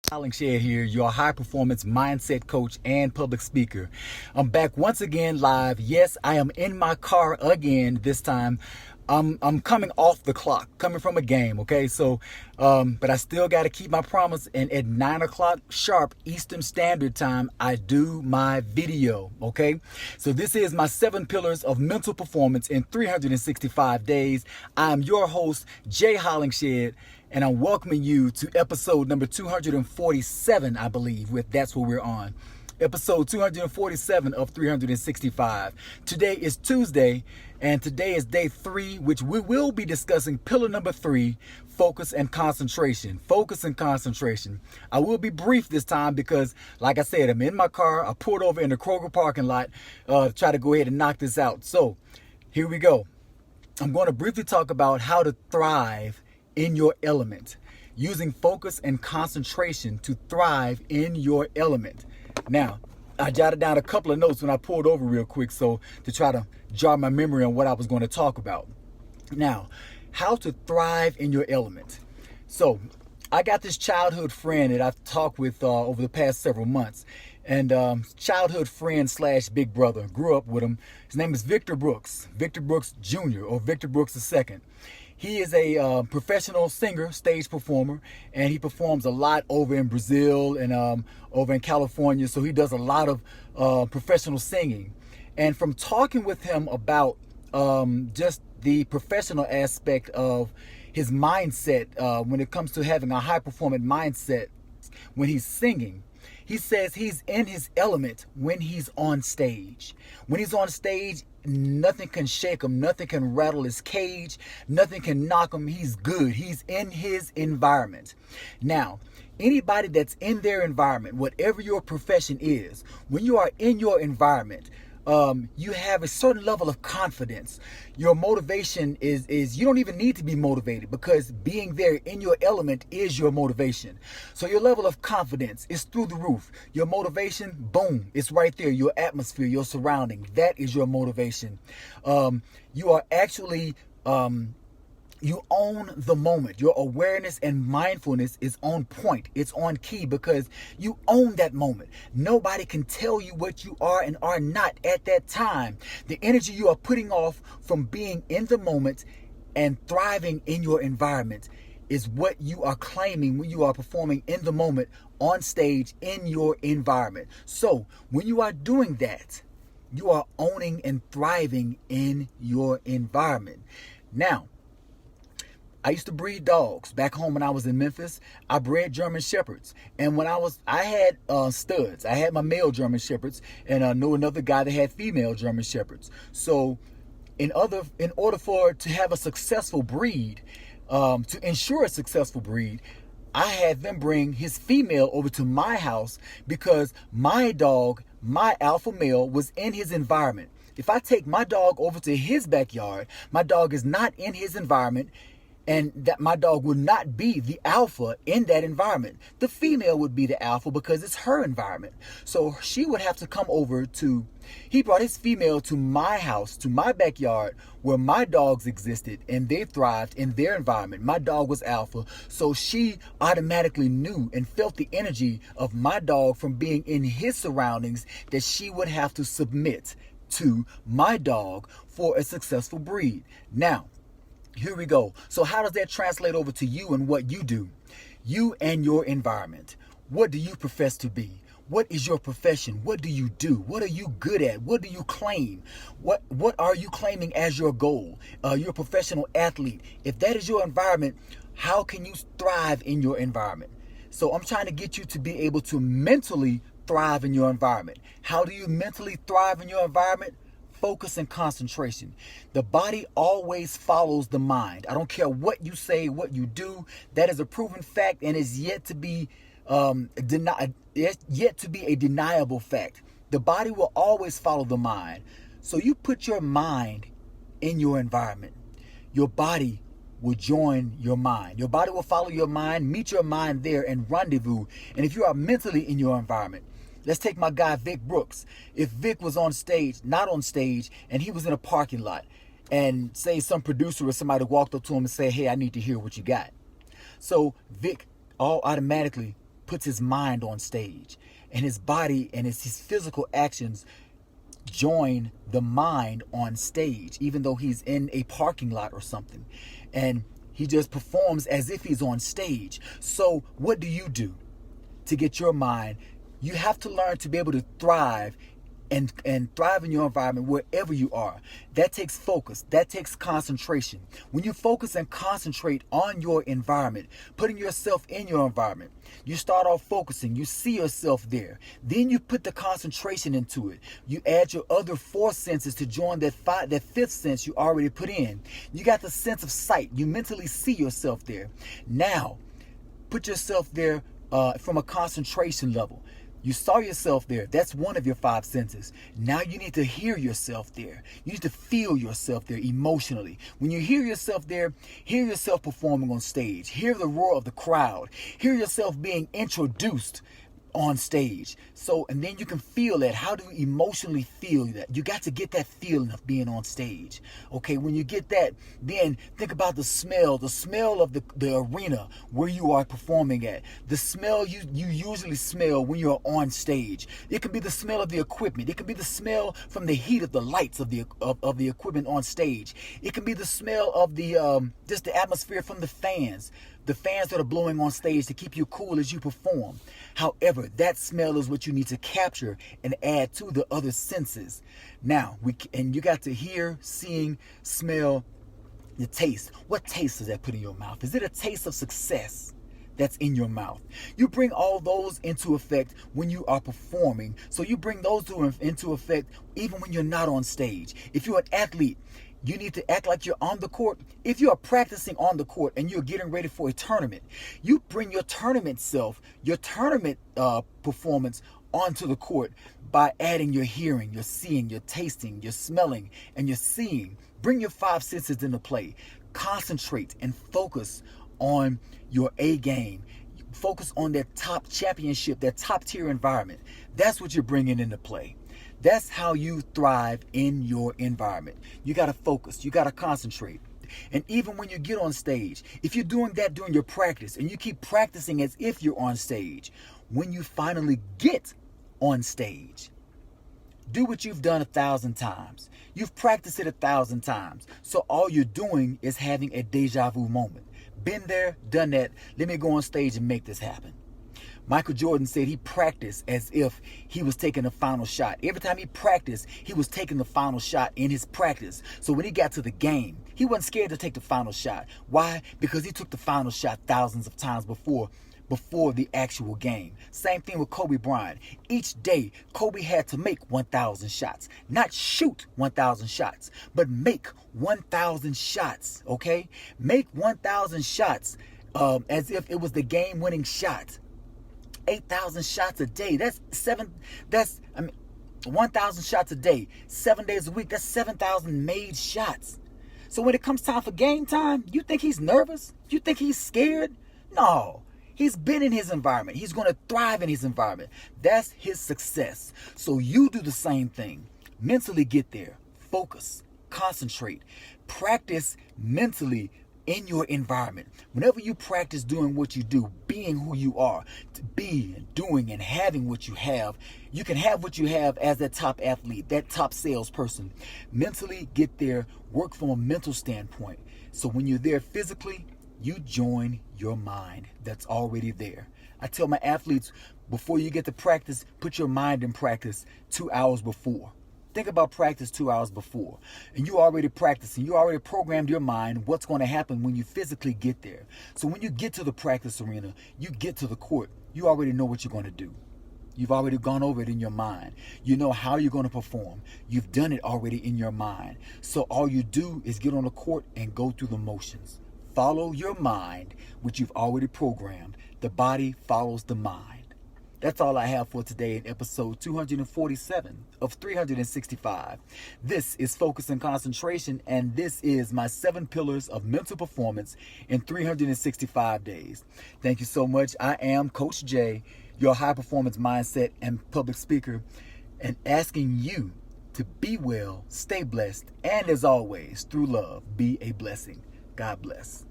Shed here, your high performance mindset coach and public speaker. I'm back once again live. Yes, I am in my car again this time. I'm coming off the clock, coming from a game, okay? So, but I still got to keep my promise. And at 9 o'clock sharp Eastern Standard Time, I do my video, okay? So this is my 7 pillars of mental performance in 365 days. I'm your host, Jay Hollingshed, and I'm welcoming you to episode number 247, I believe. That's what we're on. Episode 247 of 365. Today is Tuesday, and today is day 3, which we will be discussing pillar number 3, focus and concentration. Focus and concentration. I will be brief this time because, like I said, I'm in my car. I pulled over in the Kroger parking lot to try to go ahead and knock this out. So here we go. I'm going to briefly talk about how to thrive in your element, using focus and concentration to thrive in your element. Now, I jotted down a couple of notes when I pulled over real quick, so to try to jog my memory on what I was going to talk about. Now, how to thrive in your element. So, I got this childhood friend that I've talked with over the past several months, and childhood friend / big brother. Grew up with him. His name is Victor Brooks Jr. or Victor Brooks II. He is a professional singer, stage performer, and he performs a lot over in Brazil and over in California. So he does a lot of professional singing. And from talking with him about just the professional aspect of his mindset when it comes to having a high-performing mindset when he's singing, he says he's in his element when he's on stage. When he's on stage, nothing can shake him. Nothing can rattle his cage. Nothing can knock him. He's good. He's in his environment. Now, anybody that's in their environment, whatever your profession is, when you are in your environment, you have a certain level of confidence. Your motivation is you don't even need to be motivated because being there in your element is your motivation. So your level of confidence is through the roof. Your motivation, boom, it's right there. Your atmosphere, your surrounding, that is your motivation. You are actually you own the moment. Your awareness and mindfulness is on point. It's on key because you own that moment. Nobody can tell you what you are and are not at that time. The energy you are putting off from being in the moment and thriving in your environment is what you are claiming when you are performing in the moment on stage in your environment. So when you are doing that, you are owning and thriving in your environment. Now, I used to breed dogs back home when I was in Memphis. I bred German Shepherds, and I had studs. I had my male German Shepherds, and I knew another guy that had female German Shepherds. So, in order to have a successful breed, to ensure a successful breed, I had them bring his female over to my house because my dog, my alpha male, was in his environment. If I take my dog over to his backyard, my dog is not in his environment, and that my dog would not be the alpha in that environment. The female would be the alpha because it's her environment. So she would have to come over he brought his female to my house, to my backyard, where my dogs existed, and they thrived in their environment. My dog was alpha, so she automatically knew and felt the energy of my dog from being in his surroundings that she would have to submit to my dog for a successful breed. Now, here we go. So how does that translate over to you and what you do? You and your environment. What do you profess to be? What is your profession? What do you do? What are you good at? What do you claim? What are you claiming as your goal? You're a professional athlete. If that is your environment, how can you thrive in your environment? So I'm trying to get you to be able to mentally thrive in your environment. How do you mentally thrive in your environment? Focus and concentration. The body always follows the mind. I don't care what you say, what you do. That is a proven fact and is yet to be a deniable fact. The body will always follow the mind. So you put your mind in your environment. Your body will join your mind. Your body will follow your mind, meet your mind there and rendezvous. And if you are mentally in your environment, let's take my guy Vic Brooks. If Vic was not on stage, and he was in a parking lot, and say some producer or somebody walked up to him and said, "Hey, I need to hear what you got." So Vic automatically puts his mind on stage, and his body and his physical actions join the mind on stage, even though he's in a parking lot or something. And he just performs as if he's on stage. So what do you do to get your mind? You have to learn to be able to thrive and thrive in your environment wherever you are. That takes focus. That takes concentration. When you focus and concentrate on your environment, putting yourself in your environment, you start off focusing. You see yourself there. Then you put the concentration into it. You add your other four senses to join that fifth sense you already put in. You got the sense of sight. You mentally see yourself there. Now, put yourself there from a concentration level. You saw yourself there. That's one of your five senses. Now you need to hear yourself there. You need to feel yourself there emotionally. When you hear yourself there, hear yourself performing on stage. Hear the roar of the crowd. Hear yourself being introduced on stage. So, and then you can feel that. How do you emotionally feel that? You got to get that feeling of being on stage. Okay, when you get that, then think about the smell of the arena where you are performing at. The smell you usually smell when you're on stage. It can be the smell of the equipment. It can be the smell from the heat of the lights of the equipment on stage. It can be the smell of the just the atmosphere from the fans. The fans that are blowing on stage to keep you cool as you perform. However, that smell is what you need to capture and add to the other senses. Now, you got to hear, seeing, smell, the taste. What taste does that put in your mouth? Is it a taste of success that's in your mouth? You bring all those into effect when you are performing. So you bring those into effect even when you're not on stage. If you're an athlete, you need to act like you're on the court. If you are practicing on the court and you're getting ready for a tournament, you bring your tournament self, your tournament performance onto the court by adding your hearing, your seeing, your tasting, your smelling, and your seeing. Bring your five senses into play. Concentrate and focus on your A game. Focus on that top championship, that top tier environment. That's what you're bringing into play. That's how you thrive in your environment. You got to focus. You got to concentrate. And even when you get on stage, if you're doing that during your practice and you keep practicing as if you're on stage, when you finally get on stage, do what you've done 1,000 times. You've practiced it 1,000 times. So all you're doing is having a deja vu moment. Been there, done that. Let me go on stage and make this happen. Michael Jordan said he practiced as if he was taking the final shot. Every time he practiced, he was taking the final shot in his practice. So when he got to the game, he wasn't scared to take the final shot. Why? Because he took the final shot thousands of times before the actual game. Same thing with Kobe Bryant. Each day, Kobe had to make 1,000 shots. Not shoot 1,000 shots, but make 1,000 shots, okay? Make 1,000 shots as if it was the game-winning shot. 8,000 shots a day. That's 1,000 shots a day. 7 days a week. That's 7,000 made shots. So when it comes time for game time, you think he's nervous? You think he's scared? No. He's been in his environment. He's going to thrive in his environment. That's his success. So you do the same thing. Mentally get there. Focus. Concentrate. Practice mentally in your environment. Whenever you practice doing what you do, being who you are, to be and doing and having what you have, you can have what you have as that top athlete, that top salesperson. Mentally get there, work from a mental standpoint. So when you're there physically, you join your mind that's already there. I tell my athletes, before you get to practice, put your mind in practice 2 hours before. Think about practice 2 hours before. And you already practicing. You already programmed your mind what's going to happen when you physically get there. So when you get to the practice arena, you get to the court, you already know what you're going to do. You've already gone over it in your mind. You know how you're going to perform. You've done it already in your mind. So all you do is get on the court and go through the motions. Follow your mind, which you've already programmed. The body follows the mind. That's all I have for today in episode 247 of 365. This is Focus and Concentration, and this is my 7 pillars of mental performance in 365 days. Thank you so much. I am Coach Jay, your high performance mindset and public speaker, and asking you to be well, stay blessed, and as always, through love, be a blessing. God bless.